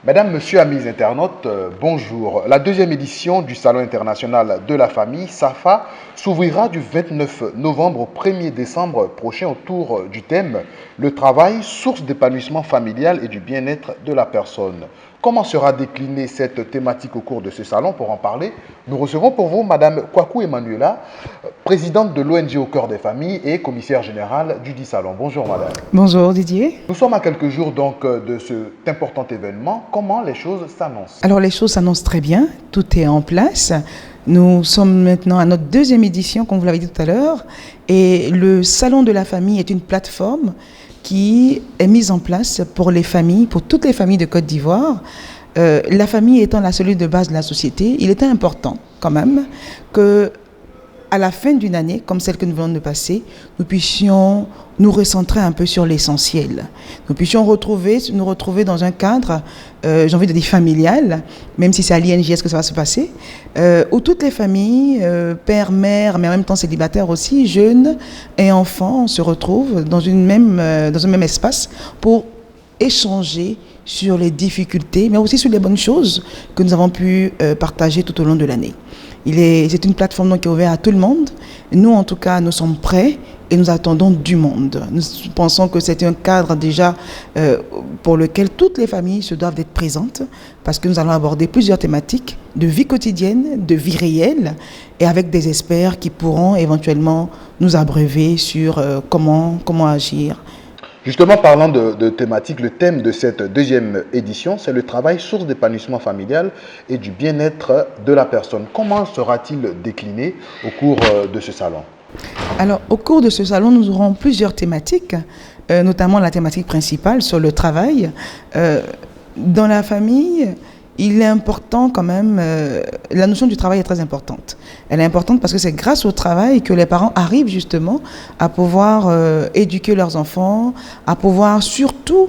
Mesdames, Messieurs, amis internautes, bonjour. La deuxième édition du Salon international de la famille, SAFA, s'ouvrira du 29 novembre au 1er décembre prochain autour du thème Le travail, source d'épanouissement familial et du bien-être de la personne. Comment sera déclinée cette thématique au cours de ce salon? Pour en parler, nous recevons pour vous Madame Kwaku Emmanuela, présidente de l'ONG Au cœur des familles et commissaire générale du dit salon. Bonjour Madame. Bonjour Didier. Nous sommes à quelques jours donc de cet important événement. Comment les choses s'annoncent? Alors les choses s'annoncent très bien, tout est en place. Nous sommes maintenant à notre deuxième édition, comme vous l'avez dit tout à l'heure, et le Salon de la famille est une plateforme qui est mise en place pour les familles, pour toutes les familles de Côte d'Ivoire. La famille étant la cellule de base de la société, il était important quand même que à la fin d'une année, comme celle que nous venons de passer, nous puissions nous recentrer un peu sur l'essentiel. Nous puissions nous retrouver dans un cadre, j'ai envie de dire familial, même si c'est à l'INJS que ça va se passer, où toutes les familles, pères, mères, mais en même temps célibataires aussi, jeunes et enfants, se retrouvent dans un même espace pour échanger sur les difficultés, mais aussi sur les bonnes choses que nous avons pu partager tout au long de l'année. C'est une plateforme donc qui est ouverte à tout le monde. Nous, en tout cas, nous sommes prêts et nous attendons du monde. Nous pensons que c'est un cadre déjà pour lequel toutes les familles se doivent d'être présentes parce que nous allons aborder plusieurs thématiques de vie quotidienne, de vie réelle et avec des experts qui pourront éventuellement nous abreuver sur comment agir. Justement, parlant de thématique, le thème de cette deuxième édition, c'est le travail, source d'épanouissement familial et du bien-être de la personne. Comment sera-t-il décliné au cours de ce salon? Alors, au cours de ce salon, nous aurons plusieurs thématiques, notamment la thématique principale sur le travail. Dans la famille, il est important quand même, la notion du travail est très importante. Elle est importante parce que c'est grâce au travail que les parents arrivent justement à pouvoir éduquer leurs enfants, à pouvoir surtout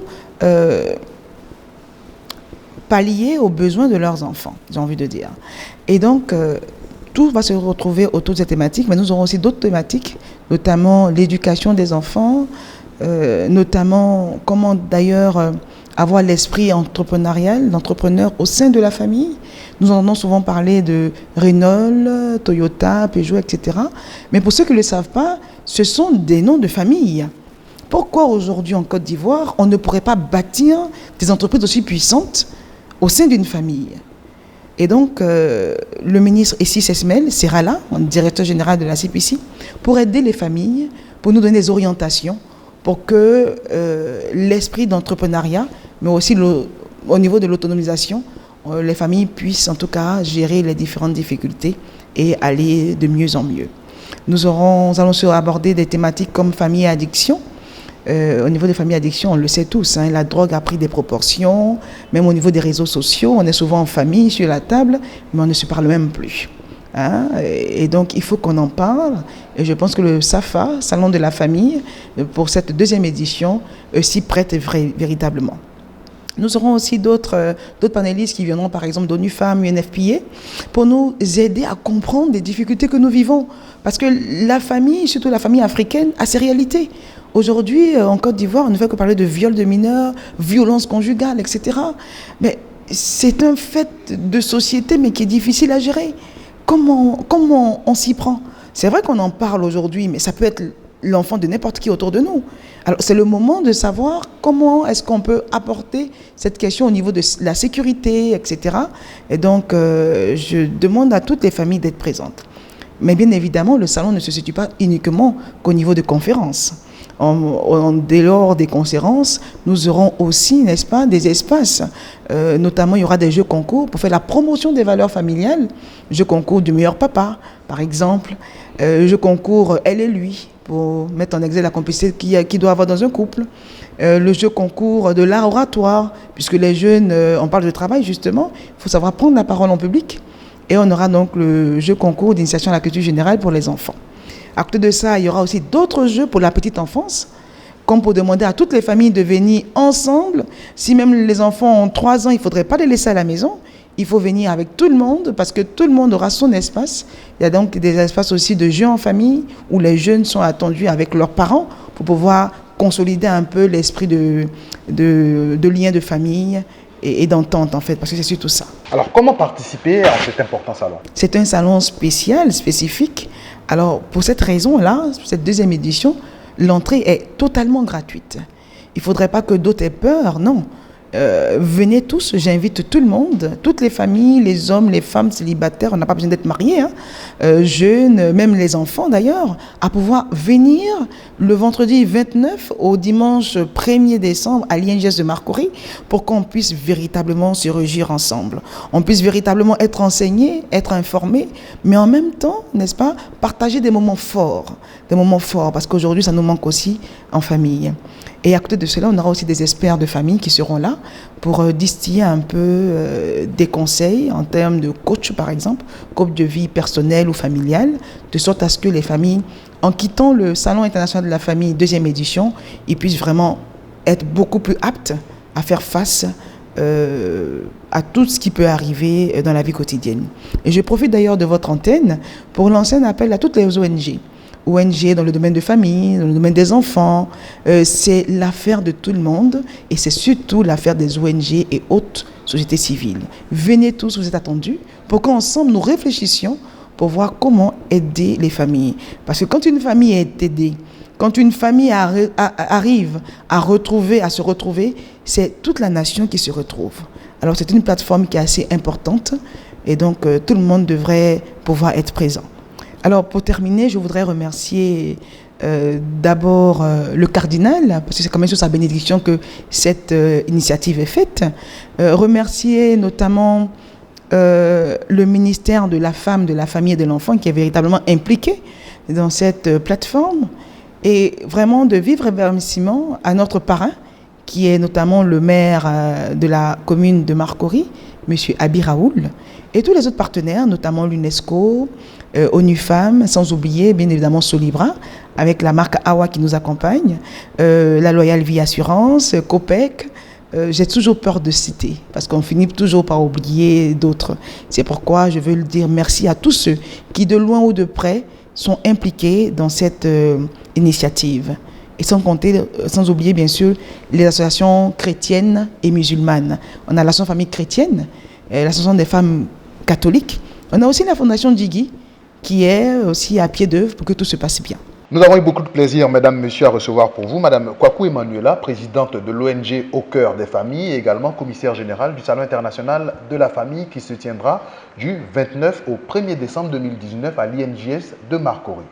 pallier aux besoins de leurs enfants, j'ai envie de dire. Et donc, tout va se retrouver autour de cette thématique, mais nous aurons aussi d'autres thématiques, notamment l'éducation des enfants, notamment comment d'ailleurs avoir l'esprit entrepreneurial, l'entrepreneur au sein de la famille. Nous en avons souvent parlé de Renault, Toyota, Peugeot, etc. Mais pour ceux qui ne le savent pas, ce sont des noms de famille. Pourquoi aujourd'hui en Côte d'Ivoire, on ne pourrait pas bâtir des entreprises aussi puissantes au sein d'une famille? Et donc, le ministre Essis Esmel sera là, directeur général de la CPC, pour aider les familles, pour nous donner des orientations, pour que l'esprit d'entrepreneuriat, mais aussi au niveau de l'autonomisation, les familles puissent en tout cas gérer les différentes difficultés et aller de mieux en mieux. Nous allons aborder des thématiques comme famille et addiction. Au niveau des familles addiction, on le sait tous, la drogue a pris des proportions, même au niveau des réseaux sociaux, on est souvent en famille, sur la table, mais on ne se parle même plus. Et donc, il faut qu'on en parle. Et je pense que le SAFA, Salon de la famille, pour cette deuxième édition, s'y prête véritablement. Nous aurons aussi d'autres panélistes qui viendront, par exemple, d'ONU Femmes, UNFPA, pour nous aider à comprendre les difficultés que nous vivons. Parce que la famille, surtout la famille africaine, a ses réalités. Aujourd'hui, en Côte d'Ivoire, on ne fait que parler de viol de mineurs, violence conjugale, etc. Mais c'est un fait de société, mais qui est difficile à gérer. Comment on s'y prend? C'est vrai qu'on en parle aujourd'hui, mais ça peut être l'enfant de n'importe qui autour de nous. Alors, c'est le moment de savoir comment est-ce qu'on peut apporter cette question au niveau de la sécurité, etc. Et donc, je demande à toutes les familles d'être présentes. Mais bien évidemment, le salon ne se situe pas uniquement qu'au niveau de conférences. Dès lors des conférences, nous aurons aussi, n'est-ce pas, des espaces. Notamment, il y aura des jeux concours pour faire la promotion des valeurs familiales. Jeux concours du meilleur papa, par exemple. Jeux concours elle et lui, pour mettre en exergue la complicité qu'il doit avoir dans un couple. Le jeu concours de l'art oratoire, puisque les jeunes, on parle de travail justement, il faut savoir prendre la parole en public. Et on aura donc le jeu concours d'initiation à la culture générale pour les enfants. À côté de ça, il y aura aussi d'autres jeux pour la petite enfance, comme pour demander à toutes les familles de venir ensemble. Si même les enfants ont 3 ans, il ne faudrait pas les laisser à la maison. Il faut venir avec tout le monde parce que tout le monde aura son espace. Il y a donc des espaces aussi de jeux en famille où les jeunes sont attendus avec leurs parents pour pouvoir consolider un peu l'esprit de lien de famille et d'entente, en fait, parce que c'est surtout ça. Alors, comment participer à cet important salon? C'est un salon spécial, spécifique. Alors, pour cette raison-là, cette deuxième édition, l'entrée est totalement gratuite. Il ne faudrait pas que d'autres aient peur, non. Venez tous, j'invite tout le monde, toutes les familles, les hommes, les femmes célibataires, on n'a pas besoin d'être mariés, jeunes, même les enfants d'ailleurs, à pouvoir venir le vendredi 29 au dimanche 1er décembre à l'INGS de Marcory pour qu'on puisse véritablement se réjouir ensemble. On puisse véritablement être enseigné, être informé, mais en même temps, n'est-ce pas, partager des moments forts, parce qu'aujourd'hui, ça nous manque aussi en famille. Et à côté de cela, on aura aussi des experts de famille qui seront là pour distiller un peu des conseils en termes de coach, par exemple, coach de vie personnelle ou familiale, de sorte à ce que les familles, en quittant le Salon international de la famille deuxième édition, ils puissent vraiment être beaucoup plus aptes à faire face à tout ce qui peut arriver dans la vie quotidienne. Et je profite d'ailleurs de votre antenne pour lancer un appel à toutes les ONG dans le domaine de famille, dans le domaine des enfants. C'est l'affaire de tout le monde et c'est surtout l'affaire des ONG et autres sociétés civiles. Venez tous, vous êtes attendus, pour qu'ensemble nous réfléchissions pour voir comment aider les familles. Parce que quand une famille est aidée, quand une famille arrive à se retrouver, c'est toute la nation qui se retrouve. Alors c'est une plateforme qui est assez importante et donc tout le monde devrait pouvoir être présent. Alors, pour terminer, je voudrais remercier d'abord le cardinal, parce que c'est quand même sous sa bénédiction que cette initiative est faite. Remercier notamment le ministère de la Femme, de la Famille et de l'Enfant, qui est véritablement impliqué dans cette plateforme. Et vraiment de vivre remerciement à notre parrain, qui est notamment le maire de la commune de Marcory, M. Abi Raoul, et tous les autres partenaires, notamment l'UNESCO, ONU Femmes, sans oublier bien évidemment Solibra, avec la marque Awa qui nous accompagne, la Loyal Vie Assurance, COPEC. J'ai toujours peur de citer, parce qu'on finit toujours par oublier d'autres. C'est pourquoi je veux le dire merci à tous ceux qui, de loin ou de près, sont impliqués dans cette initiative. Et sans oublier bien sûr les associations chrétiennes et musulmanes. On a l'association Famille chrétienne, l'association des femmes catholiques. On a aussi la fondation Djigui qui est aussi à pied d'œuvre pour que tout se passe bien. Nous avons eu beaucoup de plaisir, mesdames, messieurs, à recevoir pour vous Madame Kwaku Emmanuela, présidente de l'ONG Au Cœur des Familles et également commissaire générale du Salon international de la famille qui se tiendra du 29 au 1er décembre 2019 à l'INGS de Marcory.